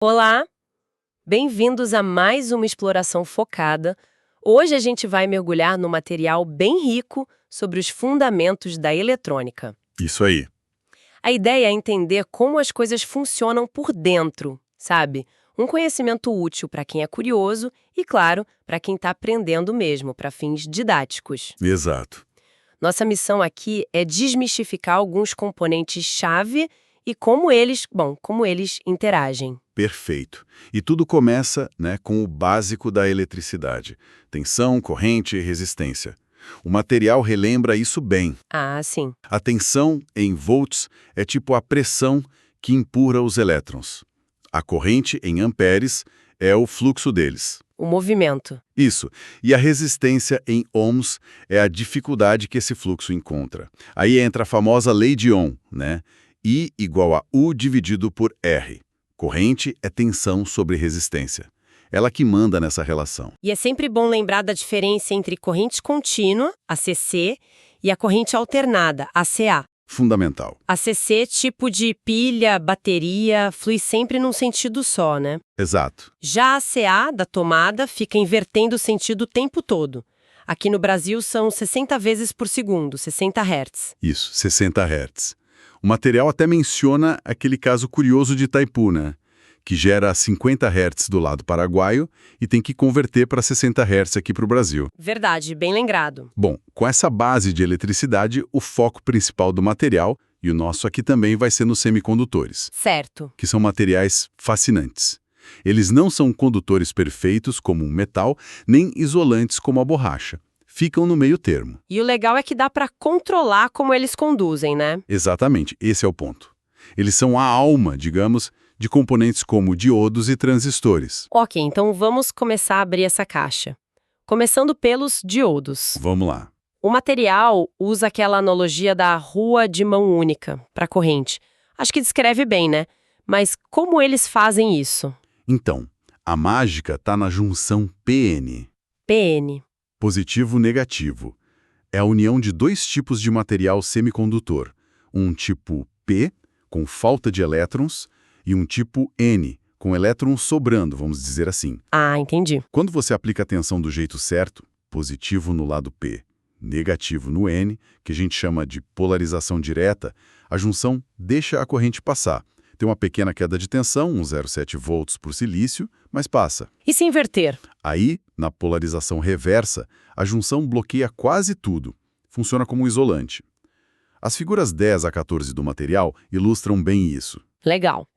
Olá, bem-vindos a mais uma exploração focada. Hoje a gente vai mergulhar num material bem rico sobre os fundamentos da eletrônica. Isso aí. A ideia é entender como as coisas funcionam por dentro, sabe? Um conhecimento útil para quem é curioso e, claro, para quem está aprendendo mesmo, para fins didáticos. Exato. Nossa missão aqui é desmistificar alguns componentes-chave e como eles interagem. Perfeito. E tudo começa, com o básico da eletricidade: tensão, corrente e resistência. O material relembra isso bem. Ah, sim. A tensão, em volts, é tipo a pressão que empurra os elétrons. A corrente, em amperes, é o fluxo deles. O movimento. Isso. E a resistência, em ohms, é a dificuldade que esse fluxo encontra. Aí entra a famosa lei de Ohm, né? I igual a U dividido por R. Corrente é tensão sobre resistência. Ela que manda nessa relação. E é sempre bom lembrar da diferença entre corrente contínua, ACC, e a corrente alternada, ACA. Fundamental. ACC, tipo de pilha, bateria, flui sempre num sentido só, né? Exato. Já a ACA, da tomada, fica invertendo o sentido o tempo todo. Aqui no Brasil são 60 vezes por segundo, 60 Hz. Isso, 60 Hz. O material até menciona aquele caso curioso de Itaipu, né? Que gera 50 Hz do lado paraguaio e tem que converter para 60 Hz aqui para o Brasil. Verdade, bem lembrado. Bom, com essa base de eletricidade, o foco principal do material, e o nosso aqui também vai ser nos semicondutores, Certo. que são materiais fascinantes. Eles não são condutores perfeitos como um metal, nem isolantes como a borracha. Ficam no meio termo. E o legal é que dá para controlar como eles conduzem, né? Exatamente, esse é o ponto. Eles são a alma, digamos, de componentes como diodos e transistores. Ok, então vamos começar a abrir essa caixa. Começando pelos diodos. Vamos lá. O material usa aquela analogia da rua de mão única para corrente. Acho que descreve bem, né? Mas como eles fazem isso? Então, a mágica está na junção PN. PN. Positivo-negativo. É a união de dois tipos de material semicondutor. Um tipo P, com falta de elétrons, e um tipo N, com elétrons sobrando, vamos dizer assim. Ah, entendi. Quando você aplica a tensão do jeito certo, positivo no lado P, negativo no N, que a gente chama de polarização direta, a junção deixa a corrente passar. Tem uma pequena queda de tensão, uns 0,7 volts por silício, mas passa. E se inverter? Aí, na polarização reversa, a junção bloqueia quase tudo. Funciona como um isolante. As figuras 10 a 14 do material ilustram bem isso. Legal.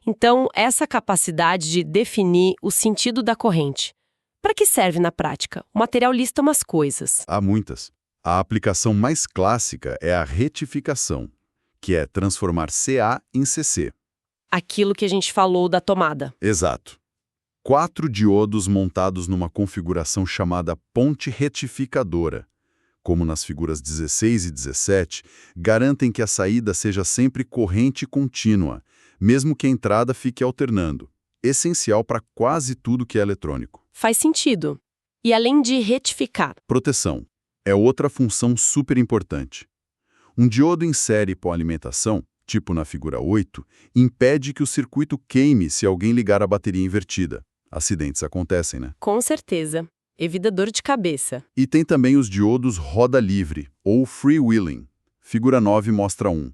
Então, essa capacidade de definir o sentido da corrente. Para que serve na prática? O material lista umas coisas. Há muitas. A aplicação mais clássica é a retificação, que é transformar CA em CC. Aquilo que a gente falou da tomada. Exato. 4 diodos montados numa configuração chamada ponte retificadora, como nas figuras 16 e 17, garantem que a saída seja sempre corrente contínua, mesmo que a entrada fique alternando. Essencial para quase tudo que é eletrônico. Faz sentido. E além de retificar, Proteção é outra função super importante. Um diodo em série por alimentação, tipo na figura 8, impede que o circuito queime se alguém ligar a bateria invertida. Acidentes acontecem, né? com certeza, evita dor de cabeça. E tem também os diodos roda livre, ou freewheeling. Figura 9 mostra um.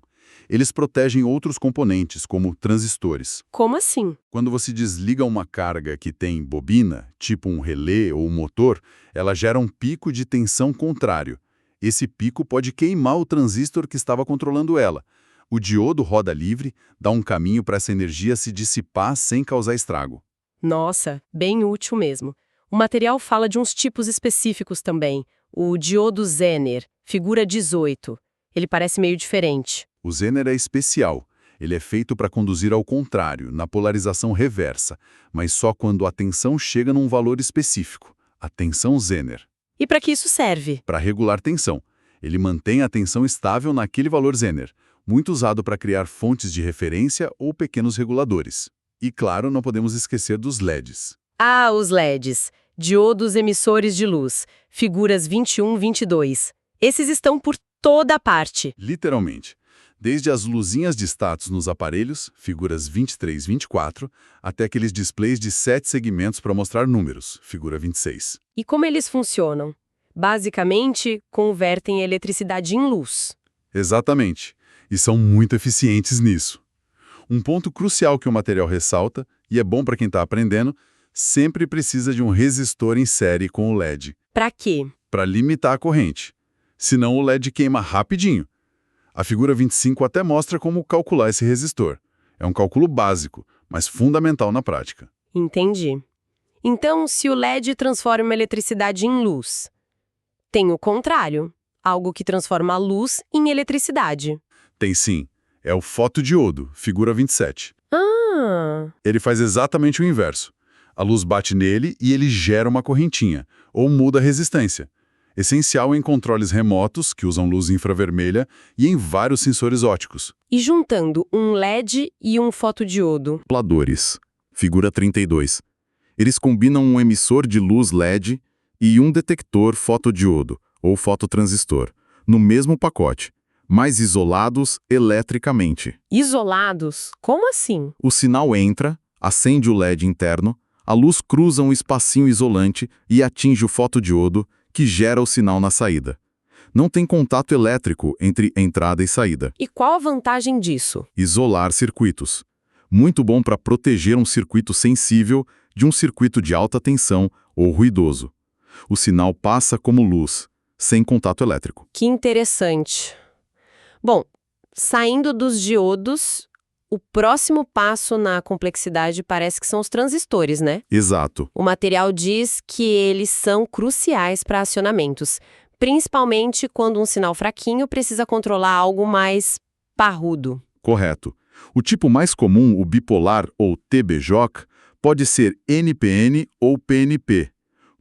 Eles protegem outros componentes, como transistores. Como assim? Quando você desliga uma carga que tem bobina, tipo um relé ou um motor, ela gera um pico de tensão contrário. Esse pico pode queimar o transistor que estava controlando ela. O diodo roda livre dá um caminho para essa energia se dissipar sem causar estrago. Nossa, bem útil mesmo. O material fala de uns tipos específicos também. O diodo Zener, figura 18. Ele parece meio diferente. O Zener é especial. Ele é feito para conduzir ao contrário, na polarização reversa, mas só quando a tensão chega num valor específico, a tensão Zener. E para que isso serve? Para regular tensão. Ele mantém a tensão estável naquele valor Zener, muito usado para criar fontes de referência ou pequenos reguladores. E claro, não podemos esquecer dos LEDs. Ah, os LEDs, diodos emissores de luz, figuras 21 e 22. Esses estão por toda parte. Literalmente. desde as luzinhas de status nos aparelhos, figuras 23 e 24, até aqueles displays de 7 segmentos para mostrar números, figura 26. E como eles funcionam? Basicamente, convertem eletricidade em luz. Exatamente. E são muito eficientes nisso. Um ponto crucial que o material ressalta, e é bom para quem está aprendendo, sempre precisa de um resistor em série com o LED. Para quê? Para limitar a corrente. Senão o LED queima rapidinho. A figura 25 até mostra como calcular esse resistor. É um cálculo básico, mas fundamental na prática. Entendi. Então, se o LED transforma a eletricidade em luz, tem o contrário, algo que transforma a luz em eletricidade. Tem sim. É o fotodiodo, figura 27. Ah! Ele faz exatamente o inverso. A luz bate nele e ele gera uma correntinha, ou muda a resistência. Essencial em controles remotos, que usam luz infravermelha, e em vários sensores óticos. E juntando um LED e um fotodiodo. Dopladores, figura 32. Eles combinam um emissor de luz LED e um detector fotodiodo, ou fototransistor, no mesmo pacote, mas isolados eletricamente. Isolados? Como assim? O sinal entra, acende o LED interno, a luz cruza um espacinho isolante e atinge o fotodiodo, que gera o sinal na saída. Não tem contato elétrico entre entrada e saída. E qual a vantagem disso? Isolar circuitos. Muito bom para proteger um circuito sensível de um circuito de alta tensão ou ruidoso. O sinal passa como luz, sem contato elétrico. Que interessante. Bom, saindo dos diodos, o próximo passo na complexidade parece que são os transistores, né? Exato. O material diz que eles são cruciais para acionamentos, principalmente quando um sinal fraquinho precisa controlar algo mais parrudo. Correto. O tipo mais comum, o bipolar ou TBJOC, pode ser NPN ou PNP.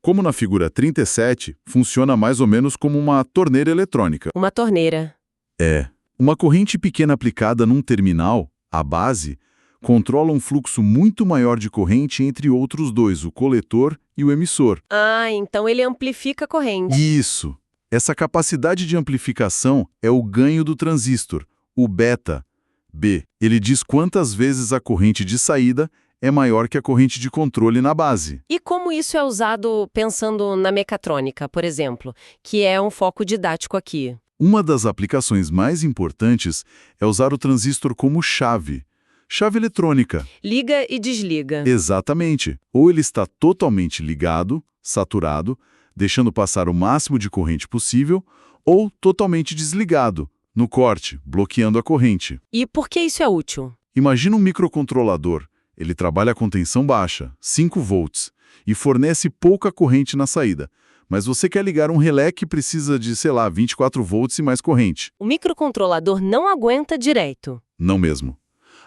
Como na figura 37, funciona mais ou menos como uma torneira eletrônica. Uma torneira. É. Uma corrente pequena aplicada num terminal, a base, controla um fluxo muito maior de corrente entre outros dois, o coletor e o emissor. Ah, então ele amplifica a corrente. Isso! Essa capacidade de amplificação é o ganho do transistor, o beta. B. Ele diz quantas vezes a corrente de saída é maior que a corrente de controle na base. E como isso é usado pensando na mecatrônica, por exemplo, que é um foco didático aqui? Uma das aplicações mais importantes é usar o transistor como chave. Chave eletrônica. Liga e desliga. Exatamente. Ou ele está totalmente ligado, saturado, deixando passar o máximo de corrente possível, ou totalmente desligado, no corte, bloqueando a corrente. E por que isso é útil? Imagina um microcontrolador. Ele trabalha com tensão baixa, 5 volts, e fornece pouca corrente na saída. Mas você quer ligar um relé que precisa de, 24 volts e mais corrente. O microcontrolador não aguenta direito. Não mesmo.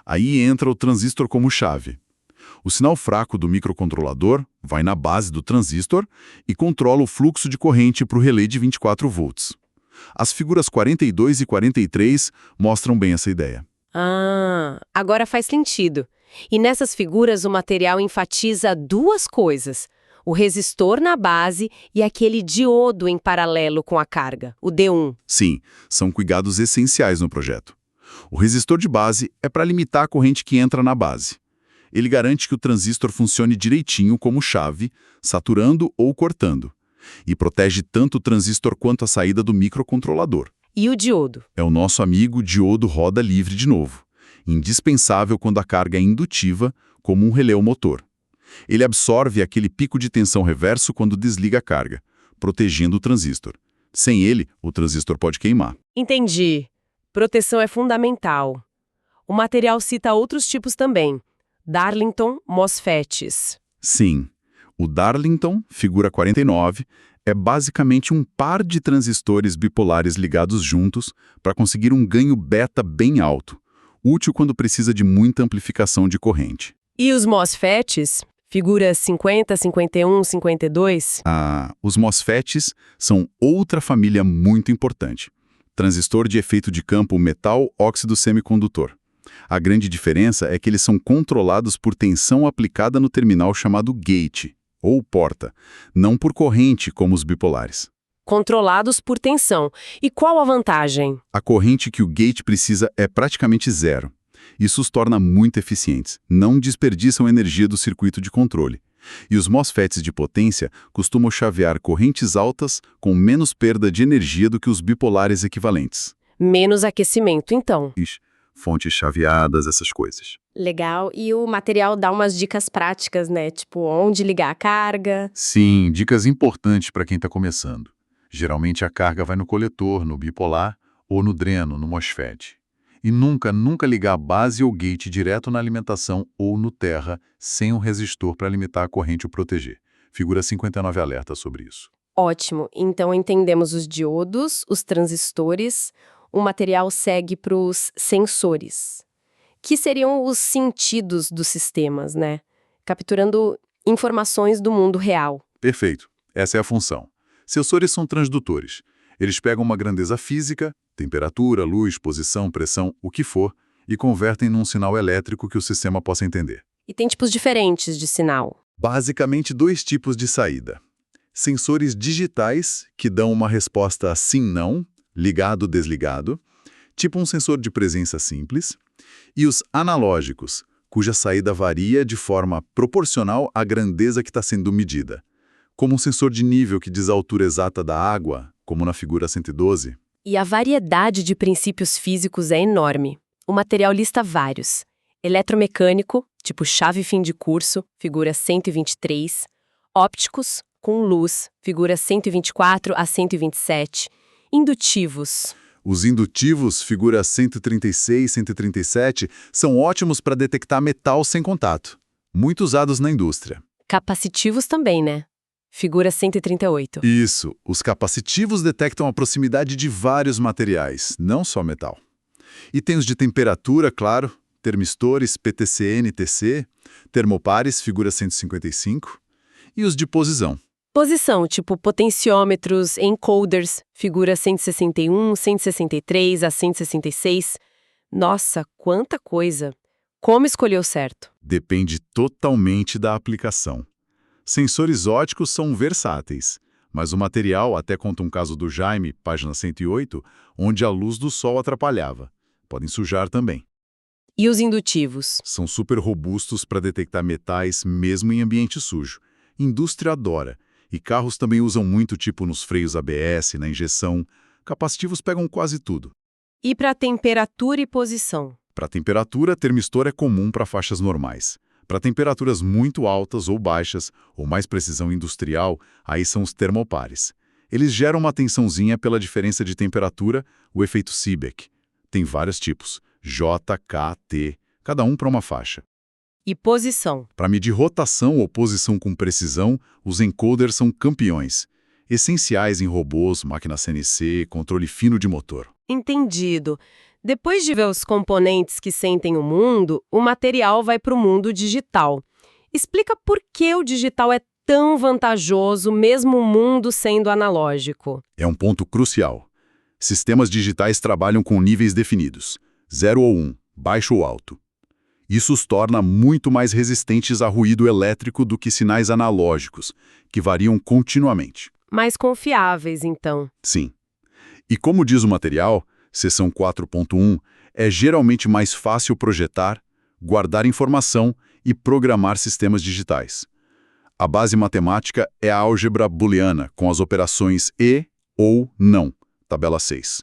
Aí entra o transistor como chave. O sinal fraco do microcontrolador vai na base do transistor e controla o fluxo de corrente para o relé de 24 volts. As figuras 42 e 43 mostram bem essa ideia. Ah, agora faz sentido. E nessas figuras o material enfatiza duas coisas: o resistor na base e aquele diodo em paralelo com a carga, o D1. Sim, são cuidados essenciais no projeto. O resistor de base é para limitar a corrente que entra na base. Ele garante que o transistor funcione direitinho como chave, saturando ou cortando. E protege tanto o transistor quanto a saída do microcontrolador. E o diodo? É o nosso amigo diodo roda livre de novo. Indispensável quando a carga é indutiva, como um relé ou motor. Ele absorve aquele pico de tensão reverso quando desliga a carga, protegendo o transistor. Sem ele, o transistor pode queimar. Entendi. Proteção é fundamental. O material cita outros tipos também. Darlington MOSFETs. Sim, o Darlington, figura 49, é basicamente um par de transistores bipolares ligados juntos para conseguir um ganho beta bem alto, útil quando precisa de muita amplificação de corrente. E os MOSFETs? Figuras 50, 51, 52? Os MOSFETs são outra família muito importante. Transistor de efeito de campo metal óxido semicondutor. A grande diferença é que eles são controlados por tensão aplicada no terminal chamado gate, ou porta, não por corrente como os bipolares. controlados por tensão. E qual a vantagem? A corrente que o gate precisa é praticamente zero. Isso os torna muito eficientes, não desperdiçam energia do circuito de controle. E os MOSFETs de potência costumam chavear correntes altas com menos perda de energia do que os bipolares equivalentes. Menos aquecimento, então. Fontes chaveadas, essas coisas. Legal. E o material dá umas dicas práticas, né? Tipo, onde ligar a carga. Sim, dicas importantes para quem está começando. Geralmente a carga vai no coletor, no bipolar, ou no dreno, no MOSFET. E nunca ligar a base ou gate direto na alimentação ou no terra, sem um resistor para limitar a corrente ou proteger. Figura 59 alerta sobre isso. Ótimo. Então entendemos os diodos, os transistores. O material segue para os sensores, que seriam os sentidos dos sistemas, né? Capturando informações do mundo real. Perfeito. Essa é a função. Sensores são transdutores. Eles pegam uma grandeza física, temperatura, luz, posição, pressão, o que for, e convertem num sinal elétrico que o sistema possa entender. E tem tipos diferentes de sinal. Basicamente, dois tipos de saída. Sensores digitais, que dão uma resposta sim-não, ligado, desligado, tipo um sensor de presença simples, e os analógicos, cuja saída varia de forma proporcional à grandeza que está sendo medida, como um sensor de nível que diz a altura exata da água, como na figura 112. E a variedade de princípios físicos é enorme. O material lista vários. Eletromecânico, tipo chave fim de curso, figura 123. Ópticos, com luz, figura 124 a 127. Indutivos. Os indutivos, figura 136 e 137, são ótimos para detectar metal sem contato, muito usados na indústria. Capacitivos também, né? Figura 138. Isso, os capacitivos detectam a proximidade de vários materiais, não só metal. E tem os de temperatura, claro, termistores, PTC-NTC, termopares, figura 155, e os de posição. Posição, tipo potenciômetros, encoders, figura 161, 163 a 166. Nossa, quanta coisa! Como escolher o certo? Depende totalmente da aplicação. Sensores óticos são versáteis, mas o material até conta um caso do Jaime, página 108, onde a luz do sol atrapalhava. Podem sujar também. E os indutivos? São super robustos para detectar metais mesmo em ambiente sujo. Indústria adora. E carros também usam muito, tipo nos freios ABS, na injeção. Capacitivos pegam quase tudo. E para temperatura e posição? Para temperatura, termistor é comum para faixas normais. Para temperaturas muito altas ou baixas, ou mais precisão industrial, aí são os termopares. Eles geram uma tensãozinha pela diferença de temperatura, o efeito Seebeck. Tem vários tipos, J, K, T, cada um para uma faixa. E posição? Para medir rotação ou posição com precisão, os encoders são campeões. Essenciais em robôs, máquina CNC, controle fino de motor. Entendido. Depois de ver os componentes que sentem o mundo, o material vai para o mundo digital. Explica por que o digital é tão vantajoso, mesmo o mundo sendo analógico. É um ponto crucial. Sistemas digitais trabalham com níveis definidos, 0 ou 1, baixo ou alto. Isso os torna muito mais resistentes a ruído elétrico do que sinais analógicos, que variam continuamente. Mais confiáveis, então. Sim. E como diz o material, seção 4.1, é geralmente mais fácil projetar, guardar informação e programar sistemas digitais. A base matemática é a álgebra booleana, com as operações e ou não, tabela 6.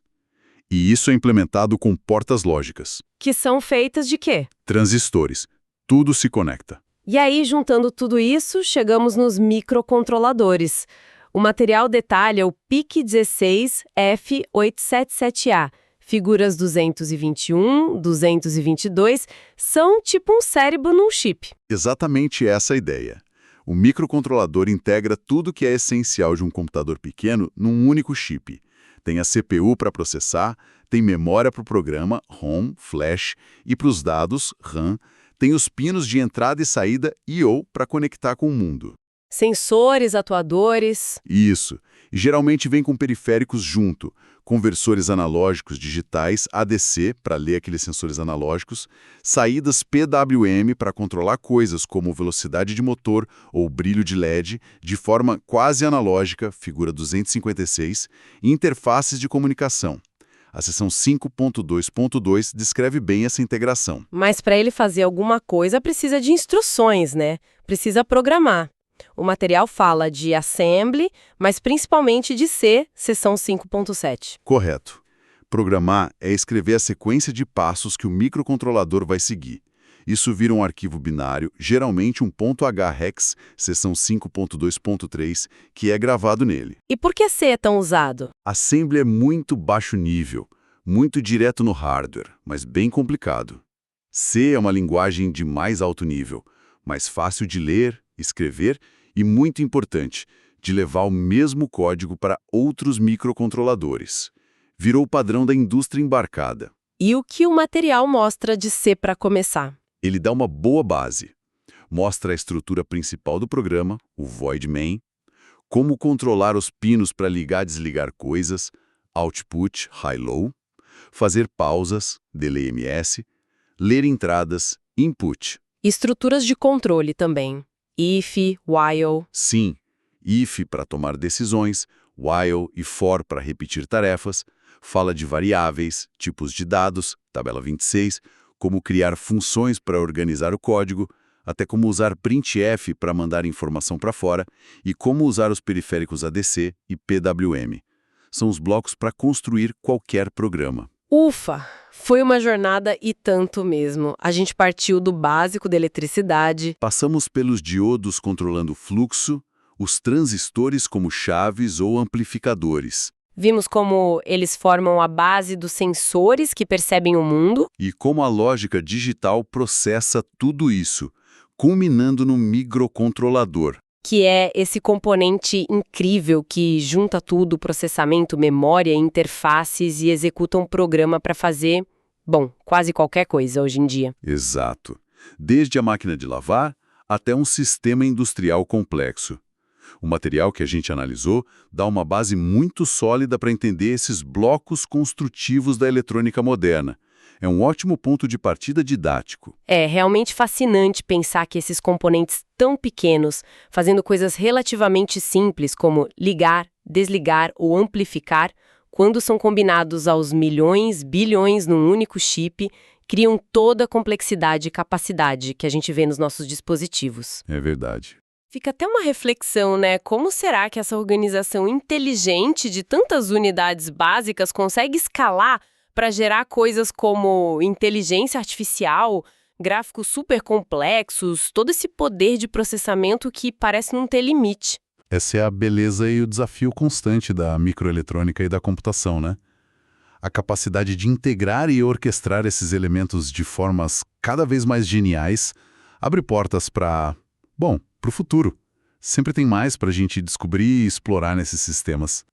E isso é implementado com portas lógicas. Que são feitas de quê? Transistores. Tudo se conecta. E aí, juntando tudo isso, chegamos nos microcontroladores. O material detalha o PIC16F877A. Figuras 221, 222 são tipo um cérebro num chip. Exatamente essa a ideia. O microcontrolador integra tudo que é essencial de um computador pequeno num único chip. Tem a CPU para processar, tem memória para o programa, ROM, flash, e para os dados, RAM, tem os pinos de entrada e saída I/O para conectar com o mundo. Sensores, atuadores. Isso. E geralmente vem com periféricos junto, conversores analógicos digitais ADC para ler aqueles sensores analógicos, saídas PWM para controlar coisas como velocidade de motor ou brilho de LED de forma quase analógica, figura 256, e interfaces de comunicação. A seção 5.2.2 descreve bem essa integração. Mas para ele fazer alguma coisa precisa de instruções, né? Precisa programar. O material fala de assembly, mas principalmente de C, seção 5.7. Correto. Programar é escrever a sequência de passos que o microcontrolador vai seguir. Isso vira um arquivo binário, geralmente um .h-hex, seção 5.2.3, que é gravado nele. E por que C é tão usado? Assembly é muito baixo nível, muito direto no hardware, mas bem complicado. C é uma linguagem de mais alto nível, mais fácil de ler, escrever e, muito importante, de levar o mesmo código para outros microcontroladores. Virou o padrão da indústria embarcada. E o que o material mostra de C para começar? Ele dá uma boa base. Mostra a estrutura principal do programa, o void main, como controlar os pinos para ligar e desligar coisas, output, high-low, fazer pausas, delay MS, ler entradas, input. Estruturas de controle também. If, while. Sim, if para tomar decisões, while e for para repetir tarefas, fala de variáveis, tipos de dados, tabela 26, como criar funções para organizar o código, até como usar printf para mandar informação para fora e como usar os periféricos ADC e PWM. São os blocos para construir qualquer programa. Ufa! Foi uma jornada e tanto mesmo. A gente partiu do básico da eletricidade. Passamos pelos diodos controlando o fluxo, os transistores como chaves ou amplificadores. Vimos como eles formam a base dos sensores que percebem o mundo. E como a lógica digital processa tudo isso, culminando no microcontrolador. Que é esse componente incrível que junta tudo, processamento, memória, interfaces e executa um programa para fazer, bom, quase qualquer coisa hoje em dia. Exato. Desde a máquina de lavar até um sistema industrial complexo. O material que a gente analisou dá uma base muito sólida para entender esses blocos construtivos da eletrônica moderna. É um ótimo ponto de partida didático. É realmente fascinante pensar que esses componentes tão pequenos, fazendo coisas relativamente simples como ligar, desligar ou amplificar, quando são combinados aos milhões, bilhões num único chip, criam toda a complexidade e capacidade que a gente vê nos nossos dispositivos. É verdade. Fica até uma reflexão, né? Como será que essa organização inteligente de tantas unidades básicas consegue escalar para gerar coisas como inteligência artificial, gráficos super complexos, todo esse poder de processamento que parece não ter limite? Essa é a beleza e o desafio constante da microeletrônica e da computação, né? A capacidade de integrar e orquestrar esses elementos de formas cada vez mais geniais abre portas para o futuro. Sempre tem mais para a gente descobrir e explorar nesses sistemas.